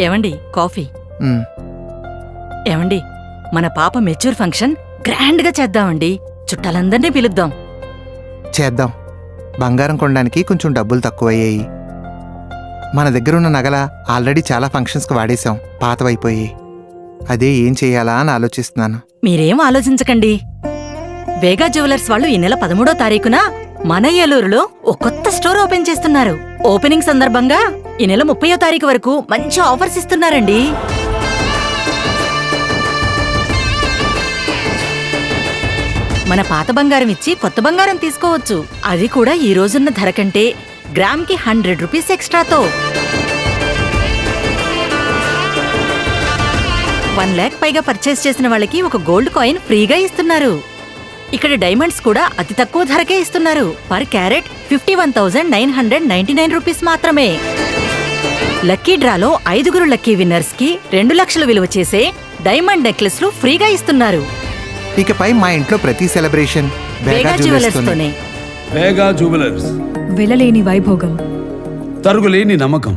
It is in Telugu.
ఏవండి కాఫీ. మ్, ఏవండి మన పాప మెచ్యూర్ ఫంక్షన్ గ్రాండ్ గా చేద్దామండి. చుట్టాలందరినీ పిలుద్దాం. చేద్దాం. బంగారం కొనడానికి కొంచెం డబ్బులు తక్కువయ్యాయి. మన దగ్గరున్న నగల ఆల్రెడీ చాలా ఫంక్షన్స్కి వాడేశాం, పాతవైపోయి. అదే ఏం చెయ్యాలా అని ఆలోచిస్తున్నాను. మీరేం ఆలోచించకండి. వేగా జ్యువెలర్స్ వాళ్ళు ఈ నెల 13వ తారీఖున మన ఏలూరులో ఓ కొత్త స్టోర్ ఓపెన్ చేస్తున్నారు. ఓపెనింగ్ సందర్భంగా ఈ నెల 30వ తారీఖు వరకు మంచి ఆఫర్స్ ఇస్తున్నారండి. మన పాత బంగారం ఇచ్చి కొత్త బంగారం తీసుకోవచ్చు. అది కూడా ఈ రోజున్న ధర కంటే గ్రామ్కి 100 రూపీస్ ఎక్స్ట్రాతో. 1 లాక్ పైగా పర్చేస్ చేసిన వాళ్ళకి ఒక గోల్డ్ కాయిన్ ఫ్రీగా ఇస్తున్నారు. ఇక్కడ డైమండ్స్ కూడా అతి తక్కువ ధరకే ఇస్తున్నారు. పర్ క్యారెట్ 51,999 రూపీస్ మాత్రమే. లక్కీ డ్రాలో 5 లక్కీ విన్నర్స్ కి 2 లక్షలు విలువ చేసే డైమండ్ నెక్లెస్లు ఫ్రీగా ఇస్తున్నారు. ఇకపై మా ఇంట్లో ప్రతి సెలబ్రేషన్ వేగా జ్యువెలర్స్ తోనే. వేగా జ్యువెలర్స్, వెలలేని వైభోగం, తరుగులేని నమ్మకం.